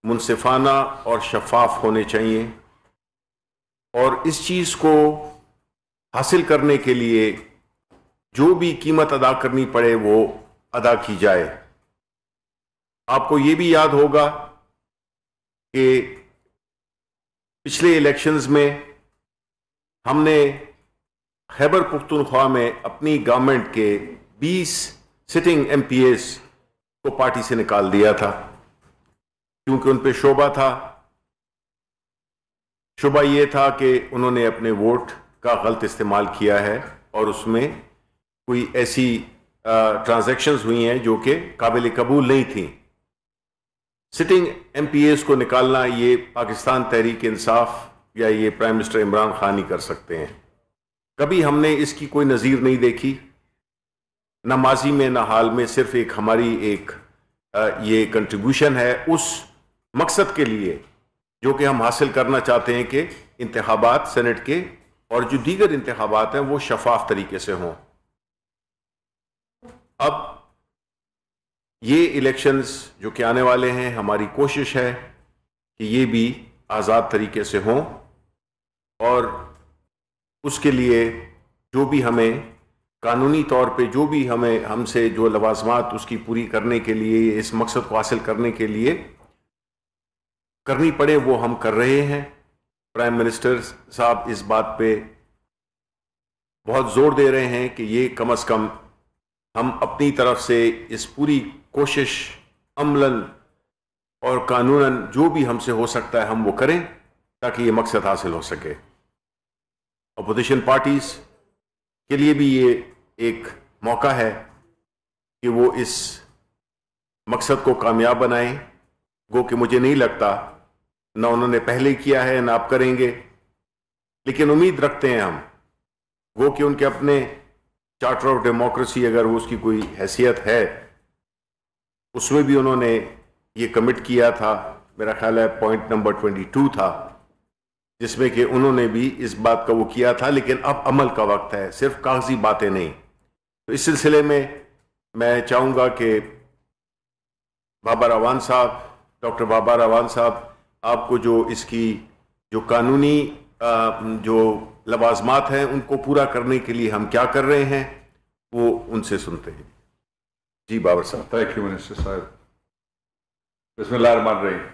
منصفانہ اور شفاف ہونے چاہیے، اور اس چیز کو حاصل کرنے کے لیے جو بھی قیمت ادا کرنی پڑے وہ ادا کی جائے۔ آپ کو یہ بھی یاد ہوگا کہ پچھلے الیکشنز میں ہم نے خیبر پختونخوا میں اپنی گورنمنٹ کے 20 سٹنگ ایم پی ایز کو پارٹی سے نکال دیا تھا، کیونکہ ان پہ شبہ تھا۔ شبہ یہ تھا کہ انہوں نے اپنے ووٹ کا غلط استعمال کیا ہے، اور اس میں کوئی ایسی ٹرانزیکشنز ہوئی ہیں جو کہ قابل قبول نہیں تھیں۔ سٹنگ ایم پی ایز کو نکالنا یہ پاکستان تحریک انصاف یا یہ پرائم منسٹر عمران خان ہی کر سکتے ہیں۔ کبھی ہم نے اس کی کوئی نظیر نہیں دیکھی، نہ ماضی میں نہ حال میں۔ صرف ایک ہماری یہ کنٹریبیوشن ہے اس مقصد کے لیے جو کہ ہم حاصل کرنا چاہتے ہیں کہ انتخابات سینٹ کے اور جو دیگر انتخابات ہیں وہ شفاف طریقے سے ہوں۔ اب یہ الیکشنز جو کہ آنے والے ہیں، ہماری کوشش ہے کہ یہ بھی آزاد طریقے سے ہوں، اور اس کے لیے جو بھی ہمیں قانونی طور پہ جو بھی ہم سے جو لوازمات اس کی پوری کرنے کے لیے، اس مقصد کو حاصل کرنے کے لیے کرنی پڑے وہ ہم کر رہے ہیں۔ پرائم منسٹر صاحب اس بات پہ بہت زور دے رہے ہیں کہ یہ کم از کم ہم اپنی طرف سے اس پوری کوشش عملاً اور قانوناً جو بھی ہم سے ہو سکتا ہے ہم وہ کریں تاکہ یہ مقصد حاصل ہو سکے۔ اپوزیشن پارٹیز کے لیے بھی یہ ایک موقع ہے کہ وہ اس مقصد کو کامیاب بنائیں، گو کہ مجھے نہیں لگتا نہ انہوں نے پہلے کیا ہے نہ آپ کریں گے، لیکن امید رکھتے ہیں ہم، گو کہ ان کے اپنے چارٹر آف ڈیموکریسی اگر اس کی کوئی حیثیت ہے، اس میں بھی انہوں نے یہ کمٹ کیا تھا، میرا خیال ہے پوائنٹ نمبر 22 تھا، جس میں کہ انہوں نے بھی اس بات کا وہ کیا تھا، لیکن اب عمل کا وقت ہے، صرف کاغذی باتیں نہیں۔ تو اس سلسلے میں میں چاہوں گا کہ بابا راوان صاحب، ڈاکٹر بابا راوان صاحب، آپ کو جو اس کی جو قانونی جو لوازمات ہیں ان کو پورا کرنے کے لیے ہم کیا کر رہے ہیں وہ ان سے سنتے ہیں۔ جی بابر صاحب۔ تھینک یو منسٹر صاحب۔ بسم اللہ الرحمن الرحیم۔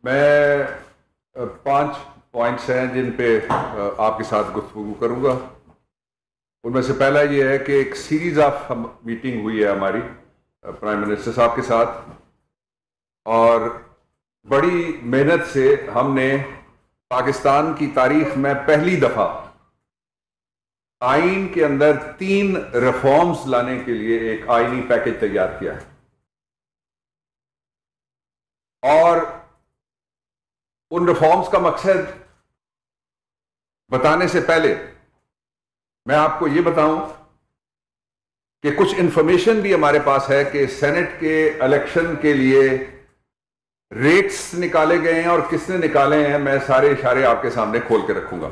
میں 5 پوائنٹس ہیں جن پہ آپ کے ساتھ گفتگو کروں گا۔ ان میں سے پہلا یہ ہے کہ ایک سیریز آف میٹنگ ہوئی ہے ہماری پرائم منسٹر صاحب کے ساتھ، اور بڑی محنت سے ہم نے پاکستان کی تاریخ میں پہلی دفعہ آئین کے اندر 3 ریفارمز لانے کے لیے ایک آئینی پیکج تیار کیا ہے، اور ان ریفارمز کا مقصد بتانے سے پہلے میں آپ کو یہ بتاؤں کہ کچھ انفارمیشن بھی ہمارے پاس ہے کہ سینٹ کے الیکشن کے لیے ریٹس نکالے گئے ہیں، اور کس نے نکالے ہیں میں سارے اشارے آپ کے سامنے کھول کے رکھوں گا۔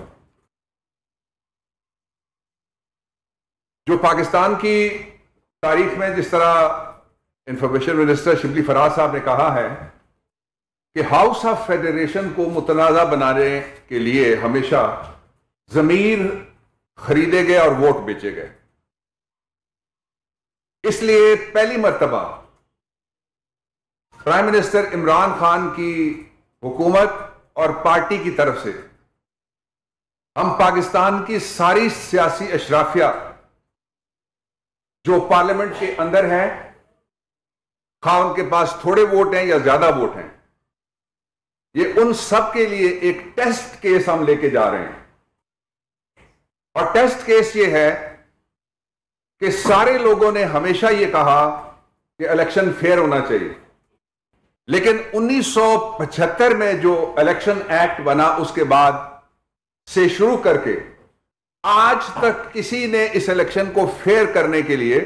جو پاکستان کی تاریخ میں جس طرح انفارمیشن منسٹر شبلی فراز صاحب نے کہا ہے کہ ہاؤس آف فیڈریشن کو متنازع بنانے کے لیے ہمیشہ ضمیر خریدے گئے اور ووٹ بیچے گئے، اس لیے پہلی مرتبہ پرائم منسٹر عمران خان کی حکومت اور پارٹی کی طرف سے ہم پاکستان کی ساری سیاسی اشرافیہ جو پارلیمنٹ کے اندر ہیں، خواہ ان کے پاس تھوڑے ووٹ ہیں یا زیادہ ووٹ ہیں، یہ ان سب کے لیے ایک ٹیسٹ کیس ہم لے کے جا رہے ہیں۔ اور ٹیسٹ کیس یہ ہے کہ سارے لوگوں نے ہمیشہ یہ کہا کہ الیکشن فیئر ہونا چاہیے، لیکن 1975 میں جو الیکشن ایکٹ بنا اس کے بعد سے شروع کر کے آج تک کسی نے اس الیکشن کو فیئر کرنے کے لیے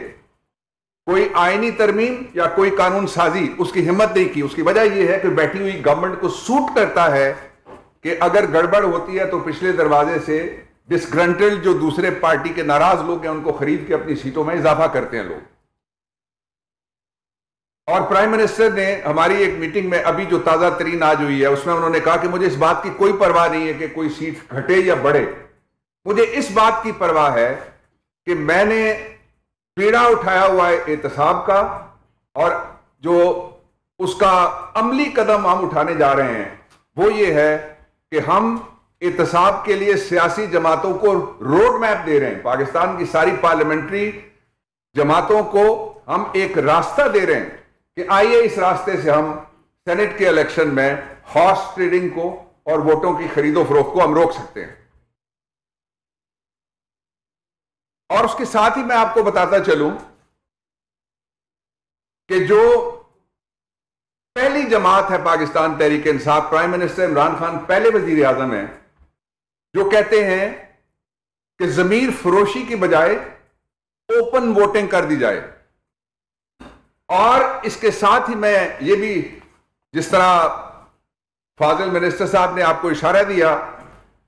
کوئی آئینی ترمیم یا کوئی قانون سازی اس کی ہمت نہیں کی۔ اس کی وجہ یہ ہے کہ بیٹھی ہوئی گورنمنٹ کو سوٹ کرتا ہے کہ اگر گڑبڑ ہوتی ہے تو پچھلے دروازے سے ڈسگرنٹل جو دوسرے پارٹی کے ناراض لوگ ہیں ان کو خرید کے اپنی سیٹوں میں اضافہ کرتے ہیں لوگ۔ اور پرائم منسٹر نے ہماری ایک میٹنگ میں ابھی جو تازہ ترین آج ہوئی ہے اس میں انہوں نے کہا کہ مجھے اس بات کی کوئی پرواہ نہیں ہے کہ کوئی سیٹ گھٹے یا بڑھے، مجھے اس بات کی پرواہ ہے کہ میں نے پیڑا اٹھایا ہوا ہے احتساب کا، اور جو اس کا عملی قدم ہم اٹھانے جا رہے ہیں وہ یہ ہے کہ ہم احتساب کے لیے سیاسی جماعتوں کو روڈ میپ دے رہے ہیں، پاکستان کی ساری پارلیمنٹری جماعتوں کو ہم ایک راستہ دے رہے ہیں کہ آئیے اس راستے سے ہم سینٹ کے الیکشن میں ہارس ٹریڈنگ کو اور ووٹوں کی خرید و فروخت کو ہم روک سکتے ہیں۔ اور اس کے ساتھ ہی میں آپ کو بتاتا چلوں کہ جو پہلی جماعت ہے پاکستان تحریک انصاف، پرائم منسٹر عمران خان پہلے وزیر اعظم ہیں، جو کہتے ہیں کہ ضمیر فروشی کی بجائے اوپن ووٹنگ کر دی جائے۔ اور اس کے ساتھ ہی میں یہ بھی، جس طرح فاضل منسٹر صاحب نے آپ کو اشارہ دیا،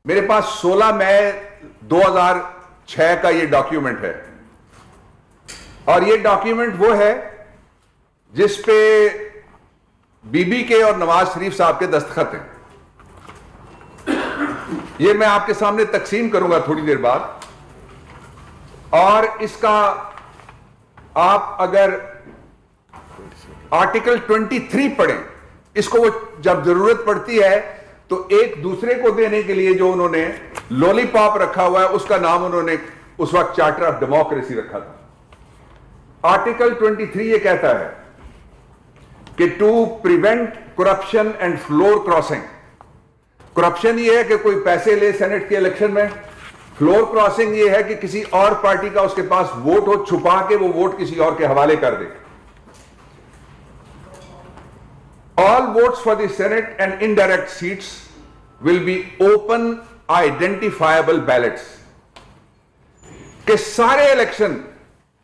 میرے پاس 16 مئی 2006 کا یہ ڈاکیومنٹ ہے، اور یہ ڈاکیومنٹ وہ ہے جس پہ بی بی کے اور نواز شریف صاحب کے دستخط ہیں۔ یہ میں آپ کے سامنے تقسیم کروں گا تھوڑی دیر بعد، اور اس کا آپ اگر آرٹیکل 23 پڑھیں، اس کو وہ جب ضرورت پڑتی ہے تو ایک دوسرے کو دینے کے لیے جو انہوں نے لولی پاپ رکھا ہوا ہے، اس کا نام انہوں نے اس وقت چارٹر آف ڈیموکریسی رکھا تھا۔ آرٹیکل 23 یہ کہتا ہے کہ to prevent corruption and floor crossing, corruption یہ ہے کہ کوئی پیسے لے سینٹ کے الیکشن میں، فلور کراسنگ یہ ہے کہ کسی اور پارٹی کا اس کے پاس ووٹ ہو، چھپا کے وہ ووٹ کسی اور کے حوالے کر دے۔ All votes for the Senate and indirect seats will be open identifiable ballots، کہ سارے الیکشن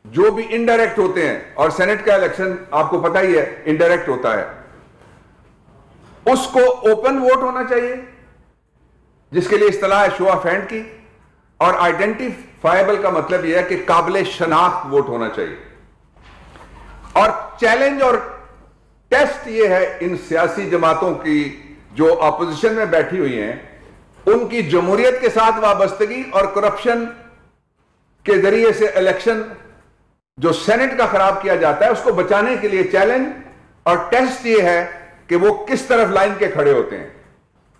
جو بھی انڈائریکٹ ہوتے ہیں، اور سینٹ کا الیکشن آپ کو پتہ ہی ہے انڈائریکٹ ہوتا ہے، اس کو اوپن ووٹ ہونا چاہیے، جس کے لیے اصطلاح ہے شو آف ہینڈ کی، اور آئیڈینٹیفائبل کا مطلب یہ ہے کہ قابل شناخت ووٹ ہونا چاہیے۔ اور چیلنج اور ٹیسٹ یہ ہے ان سیاسی جماعتوں کی جو اپوزیشن میں بیٹھی ہوئی ہیں، ان کی جمہوریت کے ساتھ وابستگی اور کرپشن کے ذریعے سے الیکشن جو سینٹ کا خراب کیا جاتا ہے اس کو بچانے کے لیے چیلنج اور ٹیسٹ یہ ہے کہ وہ کس طرف لائن کے کھڑے ہوتے ہیں۔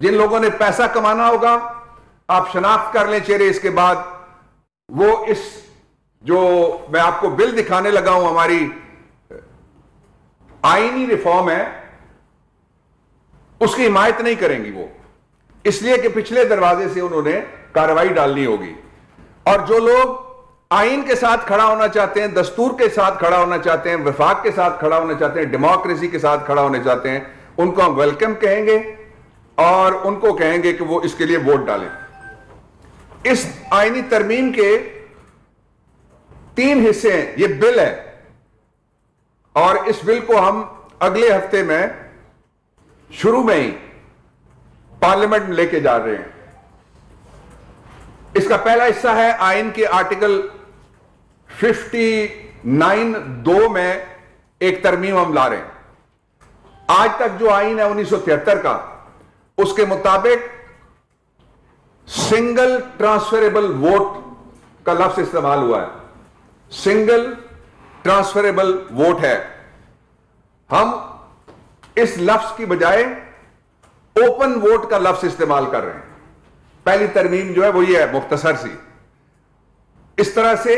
جن لوگوں نے پیسہ کمانا ہوگا، آپ شناخت کر لیں چہرے، اس کے بعد وہ اس جو میں آپ کو بل دکھانے لگا ہوں، ہماری آئینی ریفارم ہے، اس کی حمایت نہیں کریں گی وہ، اس لیے کہ پچھلے دروازے سے انہوں نے کارروائی ڈالنی ہوگی۔ اور جو لوگ آئین کے ساتھ کھڑا ہونا چاہتے ہیں، دستور کے ساتھ کھڑا ہونا چاہتے ہیں، وفاق کے ساتھ کھڑا ہونا چاہتے ہیں، ڈیموکریسی کے ساتھ کھڑا ہونا چاہتے ہیں، ان کو ہم ویلکم کہیں گے اور ان کو کہیں گے کہ وہ اس کے لیے ووٹ ڈالیں۔ اس آئینی ترمیم کے 3 حصے ہیں، یہ بل ہے، اور اس بل کو ہم اگلے ہفتے میں شروع میں ہی پارلیمنٹ میں لے کے جا رہے ہیں۔ اس کا پہلا حصہ ہے آئین کے آرٹیکل 59(2) میں ایک ترمیم ہم لا رہے ہیں۔ آج تک جو آئین ہے 1973 کا، اس کے مطابق سنگل ٹرانسفریبل ووٹ کا لفظ استعمال ہوا ہے، سنگل ٹرانسفریبل ووٹ ہے۔ ہم اس لفظ کی بجائے اوپن ووٹ کا لفظ استعمال کر رہے ہیں۔ پہلی ترمیم جو ہے وہ یہ ہے، مختصر سی۔ اس طرح سے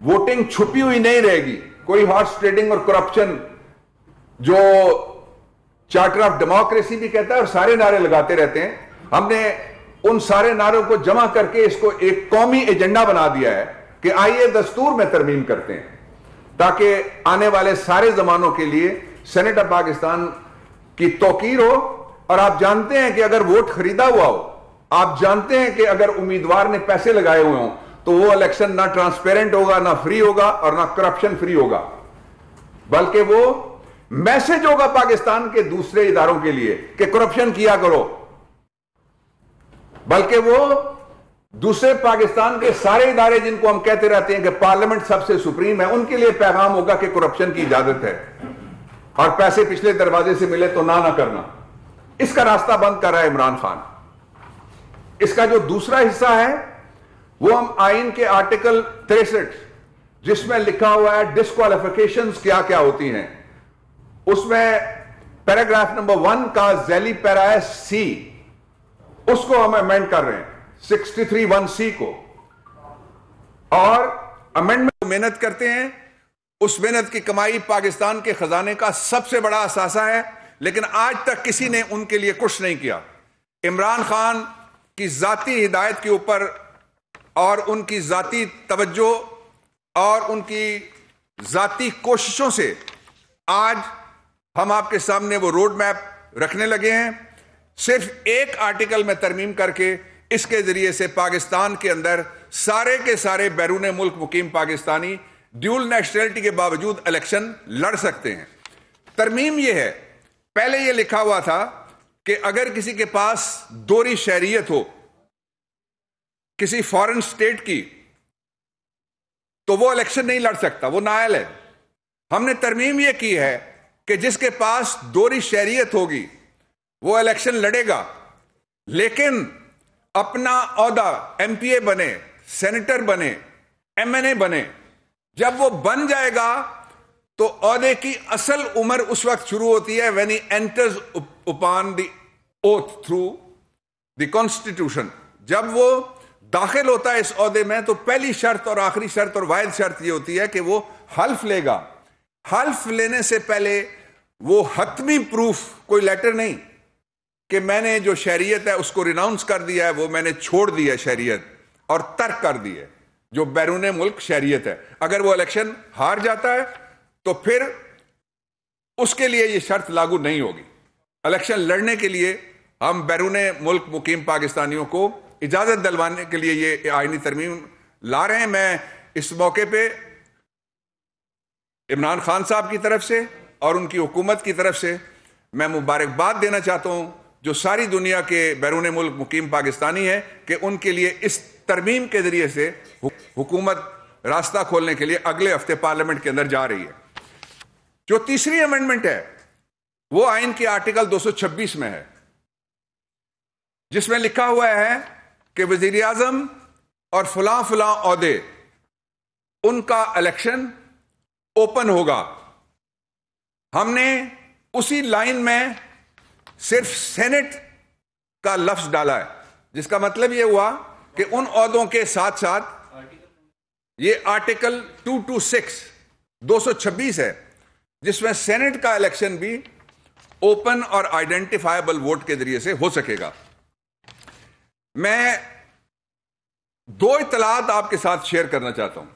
ووٹنگ چھپی ہوئی نہیں رہے گی، کوئی ہارس ٹریڈنگ اور کرپشن جو چارٹر آف ڈیموکریسی بھی کہتا ہے اور سارے نعرے لگاتے رہتے ہیں، ہم نے ان سارے نعروں کو جمع کر کے اس کو ایک قومی ایجنڈا بنا دیا ہے کہ آئیے دستور میں ترمیم کرتے ہیں، تاکہ آنے والے سارے زمانوں کے لیے سینٹ آف پاکستان کی توقیر ہو۔ اور آپ جانتے ہیں کہ اگر ووٹ خریدا ہوا ہو، آپ جانتے ہیں کہ اگر امیدوار نے پیسے لگائے ہوئے ہوں تو وہ الیکشن نہ ٹرانسپیرنٹ ہوگا، نہ فری ہوگا اور نہ کرپشن فری ہوگا، بلکہ وہ میسج ہوگا پاکستان کے دوسرے اداروں کے لیے کہ کرپشن کیا کرو، بلکہ وہ دوسرے پاکستان کے سارے ادارے جن کو ہم کہتے رہتے ہیں کہ پارلیمنٹ سب سے سپریم ہے، ان کے لیے پیغام ہوگا کہ کرپشن کی اجازت ہے۔ اور پیسے پچھلے دروازے سے ملے تو نہ کرنا، اس کا راستہ بند کر رہا ہے عمران خان۔ اس کا جو دوسرا حصہ ہے وہ ہم آئین کے آرٹیکل 63 جس میں لکھا ہوا ہے ڈسکوالیفیکیشنز کیا کیا ہوتی ہیں، اس میں پیراگراف نمبر 1 کا ذیلی پیرا ہے سی، اس کو ہم امینڈ کر رہے ہیں 63(1)(c) کو، اور امینڈمنٹ محنت کرتے ہیں، اس محنت کی کمائی پاکستان کے خزانے کا سب سے بڑا اثاثہ ہے، لیکن آج تک کسی نے ان کے لیے کچھ نہیں کیا۔ عمران خان کی ذاتی ہدایت کے اوپر اور ان کی ذاتی توجہ اور ان کی ذاتی کوششوں سے آج ہم آپ کے سامنے وہ روڈ میپ رکھنے لگے ہیں۔ صرف ایک آرٹیکل میں ترمیم کر کے اس کے ذریعے سے پاکستان کے اندر سارے کے سارے بیرون ملک مقیم پاکستانی ڈیول نیشنلٹی کے باوجود الیکشن لڑ سکتے ہیں۔ ترمیم یہ ہے، پہلے یہ لکھا ہوا تھا کہ اگر کسی کے پاس دوہری شہریت ہو کسی فارن سٹیٹ کی تو وہ الیکشن نہیں لڑ سکتا، وہ نااہل ہے۔ ہم نے ترمیم یہ کی ہے کہ جس کے پاس دوہری شہریت ہوگی وہ الیکشن لڑے گا، لیکن اپنا عہدہ ایم پی اے بنے، سینیٹر بنے، ایم این اے بنے، جب وہ بن جائے گا تو عہدے کی اصل عمر اس وقت شروع ہوتی ہے when he enters upon the oath through the constitution۔ جب وہ داخل ہوتا ہے اس عہدے میں تو پہلی شرط اور آخری شرط اور واحد شرط یہ ہوتی ہے کہ وہ حلف لے گا۔ حلف لینے سے پہلے وہ حتمی پروف، کوئی لیٹر نہیں کہ میں نے جو شہریت ہے اس کو ریناؤنس کر دیا ہے، وہ میں نے چھوڑ دی ہے شہریت اور ترک کر دی ہے جو بیرون ملک شہریت ہے۔ اگر وہ الیکشن ہار جاتا ہے تو پھر اس کے لیے یہ شرط لاگو نہیں ہوگی۔ الیکشن لڑنے کے لیے ہم بیرون ملک مقیم پاکستانیوں کو اجازت دلوانے کے لیے یہ آئینی ترمیم لا رہے ہیں۔ میں اس موقع پہ عمران خان صاحب کی طرف سے اور ان کی حکومت کی طرف سے میں مبارکباد دینا چاہتا ہوں جو ساری دنیا کے بیرون ملک مقیم پاکستانی ہیں کہ ان کے لیے اس ترمیم کے ذریعے سے حکومت راستہ کھولنے کے لیے اگلے ہفتے پارلیمنٹ کے اندر جا رہی ہے۔ جو تیسری امینڈمنٹ ہے وہ آئین کے آرٹیکل 226 میں ہے، جس میں لکھا ہوا ہے کہ وزیر اعظم اور فلاں فلاں عہدے ان کا الیکشن اوپن ہوگا۔ ہم نے اسی لائن میں صرف سینٹ کا لفظ ڈالا ہے، جس کا مطلب یہ ہوا کہ ان عہدوں کے ساتھ ساتھ یہ آرٹیکل 226 ہے جس میں سینٹ کا الیکشن بھی اوپن اور آئیڈینٹیفائبل ووٹ کے ذریعے سے ہو سکے گا۔ میں دو اطلاعات آپ کے ساتھ شیئر کرنا چاہتا ہوں۔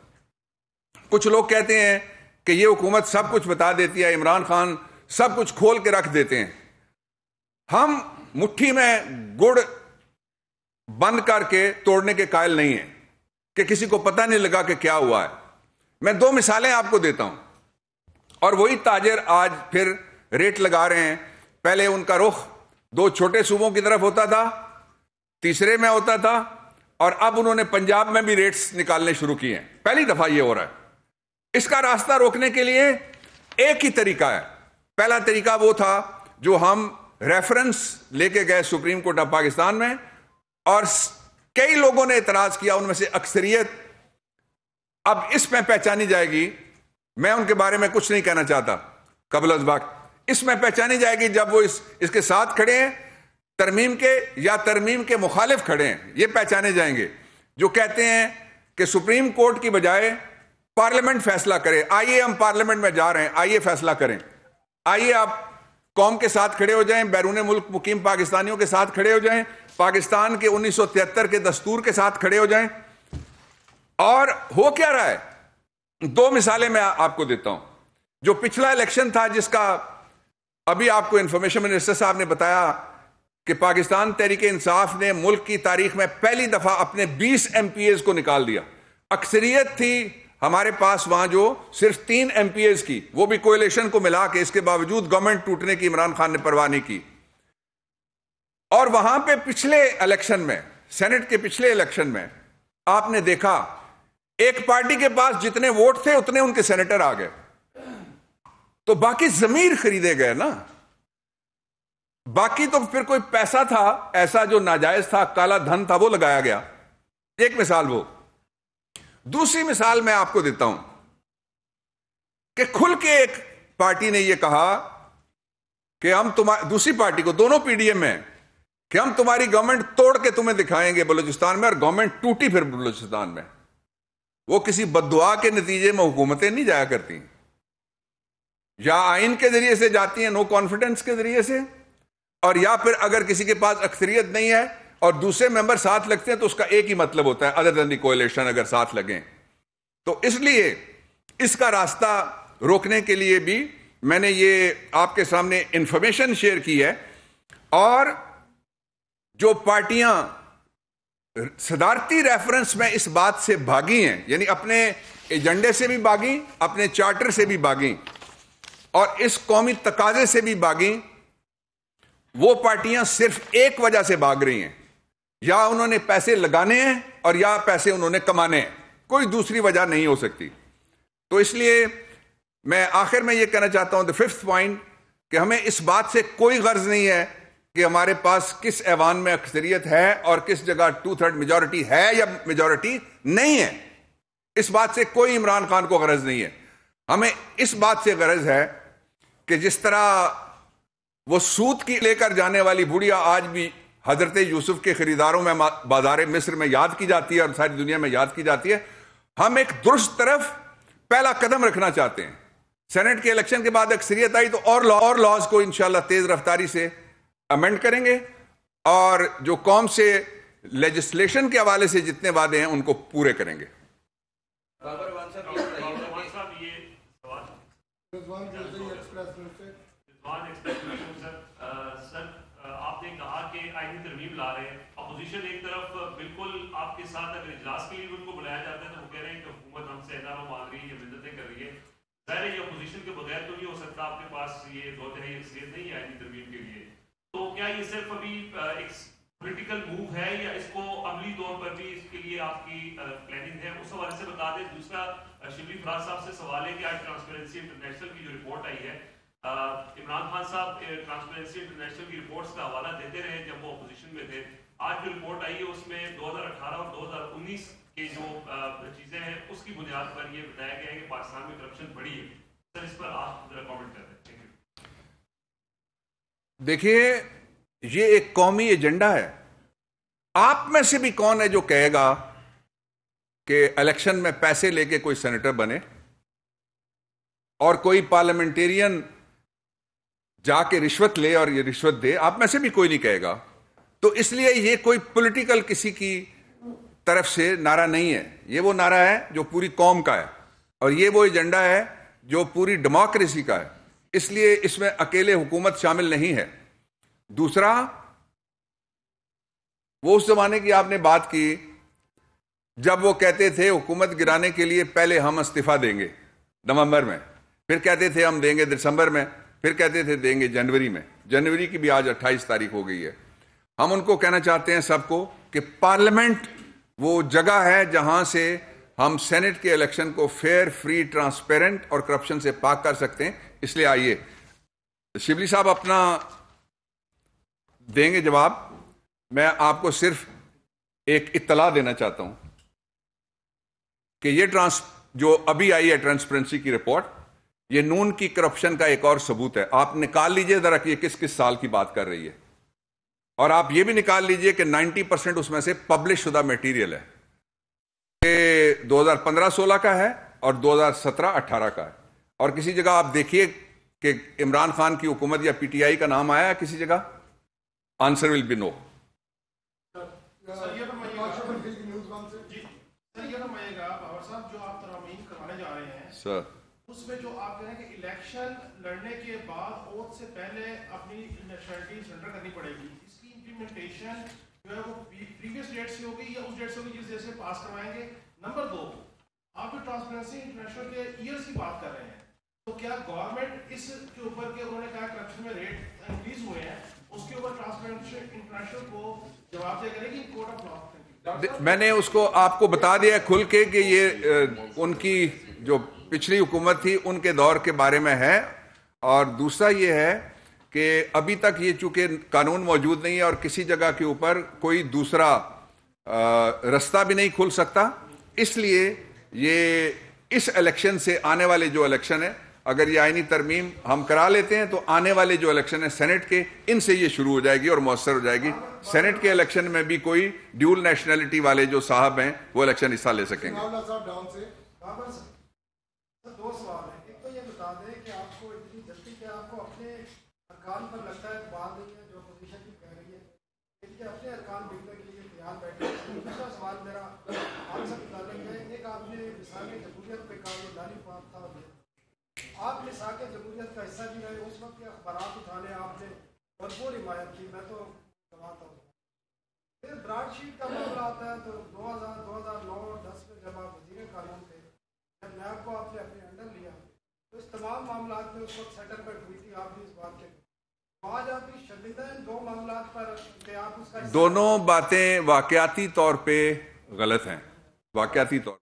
کچھ لوگ کہتے ہیں کہ یہ حکومت سب کچھ بتا دیتی ہے، عمران خان سب کچھ کھول کے رکھ دیتے ہیں۔ ہم مٹھی میں گڑ بند کر کے توڑنے کے قائل نہیں ہیں کہ کسی کو پتہ نہیں لگا کہ کیا ہوا ہے۔ میں دو مثالیں آپ کو دیتا ہوں، اور وہی تاجر آج پھر ریٹ لگا رہے ہیں۔ پہلے ان کا رخ دو چھوٹے صوبوں کی طرف ہوتا تھا، تیسرے میں ہوتا تھا، اور اب انہوں نے پنجاب میں بھی ریٹس نکالنے شروع کیے ہیں۔ پہلی دفعہ یہ ہو رہا ہے۔ اس کا راستہ روکنے کے لیے ایک ہی طریقہ ہے۔ پہلا طریقہ وہ تھا جو ہم ریفرنس لے کے گئے سپریم کورٹ آف پاکستان میں، اور کئی لوگوں نے اعتراض کیا، ان میں سے اکثریت اب اس میں پہچانی جائے گی۔ میں ان کے بارے میں کچھ نہیں کہنا چاہتا قبل از وقت۔ اس میں پہچانی جائے گی جب وہ اس کے ساتھ کھڑے ہیں ترمیم کے یا ترمیم کے مخالف کھڑے ہیں، یہ پہچانے جائیں گے جو کہتے ہیں کہ سپریم کورٹ کی بجائے پارلیمنٹ فیصلہ کرے۔ آئیے ہم پارلیمنٹ میں جا رہے ہیں، آئیے فیصلہ کریں، آئیے آپ قوم کے ساتھ کھڑے ہو جائیں، بیرون ملک مقیم پاکستانیوں کے ساتھ کھڑے ہو جائیں، پاکستان کے 1973 کے دستور کے ساتھ کھڑے ہو جائیں۔ اور ہو کیا رہا ہے؟ دو مثالیں میں آپ کو دیتا ہوں۔ جو پچھلا الیکشن تھا جس کا ابھی آپ کو انفارمیشن منسٹر صاحب نے بتایا کہ پاکستان تحریک انصاف نے ملک کی تاریخ میں پہلی دفعہ اپنے 20 ایم پی ایز کو نکال دیا۔ اکثریت تھی ہمارے پاس وہاں جو صرف 3 ایم پی ایز کی، وہ بھی کوئلیشن کو ملا کے، اس کے باوجود گورنمنٹ ٹوٹنے کی عمران خان نے پرواہ نہیں کی۔ اور وہاں پہ پچھلے الیکشن میں، سینٹ کے پچھلے الیکشن میں آپ نے دیکھا ایک پارٹی کے پاس جتنے ووٹ تھے اتنے ان کے سینیٹر آ گئے۔ تو باقی ضمیر خریدے گئے نا. باقی تو پھر کوئی پیسہ تھا ایسا جو ناجائز تھا, کالا دھن تھا, وہ لگایا گیا. ایک مثال وہ. دوسری مثال میں آپ کو دیتا ہوں کہ کھل کے ایک پارٹی نے یہ کہا کہ ہم دوسری پارٹی کو, دونوں پی ڈی ایم میں, کہ ہم تمہاری گورنمنٹ توڑ کے تمہیں دکھائیں گے بلوچستان میں, اور گورنمنٹ ٹوٹی پھر بلوچستان میں. وہ کسی بددعا کے نتیجے میں حکومتیں نہیں جایا کرتی, یا آئین کے ذریعے سے جاتی ہیں, نو کانفیڈنس کے ذریعے سے, اور یا پھر اگر کسی کے پاس اکثریت نہیں ہے اور دوسرے ممبر ساتھ لگتے ہیں تو اس کا ایک ہی مطلب ہوتا ہے, ادر دین دی کولیشن, اگر ساتھ لگیں. تو اس لیے اس کا راستہ روکنے کے لیے بھی میں نے یہ آپ کے سامنے انفارمیشن شیئر کی ہے. اور جو پارٹیاں صدارتی ریفرنس میں اس بات سے بھاگی ہیں, یعنی اپنے ایجنڈے سے بھی بھاگی, اپنے چارٹر سے بھی بھاگی, اور اس قومی تقاضے سے بھی بھاگی, وہ پارٹیاں صرف ایک وجہ سے بھاگ رہی ہیں, یا انہوں نے پیسے لگانے ہیں اور یا پیسے انہوں نے کمانے ہیں, کوئی دوسری وجہ نہیں ہو سکتی. تو اس لیے میں آخر میں یہ کہنا چاہتا ہوں, the fifth point, کہ ہمیں اس بات سے کوئی غرض نہیں ہے کہ ہمارے پاس کس ایوان میں اکثریت ہے اور کس جگہ 2/3 میجورٹی ہے یا میجورٹی نہیں ہے. اس بات سے کوئی عمران خان کو غرض نہیں ہے. ہمیں اس بات سے غرض ہے کہ جس طرح وہ سود کی لے کر جانے والی بڑھیا آج بھی حضرت یوسف کے خریداروں میں بازار مصر میں یاد کی جاتی ہے اور ساری دنیا میں یاد کی جاتی ہے, ہم ایک درست طرف پہلا قدم رکھنا چاہتے ہیں. سینٹ کے الیکشن کے بعد اکثریت آئی تو اور لاز کو انشاءاللہ تیز رفتاری سے امینڈ کریں گے, اور جو قوم سے لیجسلیشن کے حوالے سے جتنے وعدے ہیں ان کو پورے کریں گے. آپ نے کہا کہ آئینی ترمیم لا رہے ہیں, اپوزیشن ایک طرف بالکل آپ کے ساتھ, اگر اجلاس کے لیے ان کو بلایا جاتا ہے تو وہ کہہ رہے ہیں کہ حکومت ہم سے NRO مانگ رہی ہے یا منتیں کر رہی ہے. ظاہر ہے یہ اپوزیشن کے بغیر تو نہیں ہو سکتا, آپ کے پاس یہ 2/3 اکثریت نہیں ہے آئینی ترمیم کے لیے. تو کیا یہ صرف ابھی ایک پولیٹیکل موو ہے یا اس کو عملی طور پر بھی اس کے لیے آپ کی پلاننگ ہے, اس حوالے سے بتا دیں. دوسرا شبلی فراز صاحب سے سوال ہے کہ آج ٹرانسپیرنسی انٹرنیشنل کی جو رپورٹ آئی ہے, عمران خان صاحب ٹرانسپیرنسی انٹرنیشنل کی رپورٹس کا حوالہ دیتے رہے جب وہ اپوزیشن میں تھے. آج جو رپورٹ آئی ہے اس میں 2018 اور 2019 کے جو چیزیں ہیں اس کی بنیاد پر یہ بتایا گیا ہے کہ پاکستان میں کرپشن بڑھی ہے. سر اس پر آپ ذرا کامنٹ کر دیں. دیکھیے, یہ ایک قومی ایجنڈا ہے. آپ میں سے بھی کون ہے جو کہے گا کہ الیکشن میں پیسے لے کے کوئی سینیٹر بنے اور کوئی پارلیمنٹیرین جا کے رشوت لے اور یہ رشوت دے؟ آپ میں سے بھی کوئی نہیں کہے گا. تو اس لیے یہ کوئی پولیٹیکل کسی کی طرف سے نعرہ نہیں ہے, یہ وہ نعرہ ہے جو پوری قوم کا ہے, اور یہ وہ ایجنڈا ہے جو پوری ڈیموکریسی کا ہے. اس لیے اس میں اکیلے حکومت شامل نہیں ہے. دوسرا, وہ اس زمانے کی آپ نے بات کی جب وہ کہتے تھے حکومت گرانے کے لیے پہلے ہم استعفیٰ دیں گے نومبر میں, پھر کہتے تھے ہم دیں گے دسمبر میں, پھر کہتے تھے دیں گے جنوری میں. جنوری کی بھی آج 28 تاریخ ہو گئی ہے. ہم ان کو کہنا چاہتے ہیں سب کو کہ پارلیمنٹ وہ جگہ ہے جہاں سے ہم سینٹ کے الیکشن کو فیئر, فری, ٹرانسپیرنٹ اور کرپشن سے پاک کر سکتے ہیں. اس لیے آئیے شبلی صاحب اپنا دیں گے جواب. میں آپ کو صرف ایک اطلاع دینا چاہتا ہوں کہ یہ جو ابھی آئی ہے ٹرانسپیرنسی کی رپورٹ, یہ نون کی کرپشن کا ایک اور ثبوت ہے. آپ نکال لیجئے ذرا کہ یہ کس کس سال کی بات کر رہی ہے, اور آپ یہ بھی نکال لیجئے کہ 90% اس میں سے پبلش شدہ میٹیریل ہے, کہ 2015-16 کا ہے اور 2017-18 کا ہے. اور کسی جگہ آپ دیکھیے کہ عمران خان کی حکومت یا پی ٹی آئی کا نام آیا ہے کسی جگہ؟ آنسر ول بی نو. سر اس میں جو آپ کہہ رہے ہیں کہ الیکشن لڑنے کے بعد اوتھ سے پہلے اپنی نیشنلٹی سرنڈر کرنی پڑے گی, اس کی امپلیمنٹیشن جو ہے وہ پریویس ڈیٹ سے ہوگی یا اس ڈیٹ سے ہوگی جس ڈیٹ سے پاس کروائیں گے؟ نمبر 2, آپ جو ٹرانسپیرنسی انٹرنیشنل کے ایئرس کی بات کر رہے ہیں, تو کیا گورنمنٹ اس کے اوپر کہ انہوں نے کہا کرپشن میں ریٹ انکریز ہوئے ہیں, اس کے اوپر ٹرانسپیرنسی انٹرنیشنل کو جواب دے کرے گی کورٹ آف لا؟ میں نے اس کو آپ کو بتا دیا کھل کے کہ یہ ان کی جو پچھلی حکومت تھی ان کے دور کے بارے میں ہے, اور دوسرا یہ ہے کہ ابھی تک یہ چونکہ قانون موجود نہیں ہے اور کسی جگہ کے اوپر کوئی دوسرا رستہ بھی نہیں کھل سکتا، اس لیے یہ اس الیکشن سے آنے والے جو الیکشن ہے، اگر یہ آئینی ترمیم ہم کرا لیتے ہیں تو آنے والے جو الیکشن ہے سینٹ کے، ان سے یہ شروع ہو جائے گی اور مؤثر ہو جائے گی. سینٹ کے الیکشن میں بھی کوئی ڈیول نیشنلٹی والے جو صاحب ہیں وہ الیکشن حصہ لے سکیں گے. دو سوال ہیں. ایک تو یہ بتا دیں کہ آپ کو اتنی جلدی کہ آپ کو اپنے ارکان پر لگتا ہے بات نہیں ہے جو اپوزیشن کی کہہ رہی ہے کہ اپنے ارکان بگڑنے کے لیے تیار بیٹھے. دوسرا سوال میرا آپ سے متعلق ہے. ایک آپ نے مثال جمہوریت پہ کہا جو لالی پاپ تھا، آپ مثال جمہوریت کا حصہ بھی رہے، اس وقت کے اخبارات اٹھانے آپ نے بھرپور حمایت کی، میں تو سماتا ہوں. پھر براڈ شیٹ کا معاملہ آتا ہے تو 2009-10 میں جب آپ وزیر قانون تھے، جب نیب کو آپ نے اپنے انڈر لیا تو اس تمام معاملات میں اس وقت سیٹلمنٹ ہوئی تھی. آپ بھی اس بات کے آج آپ کی شرمندہ ان دو معاملات پر کہ آپ اس کا دونوں باتیں واقعاتی طور پہ غلط ہیں. واقعاتی طور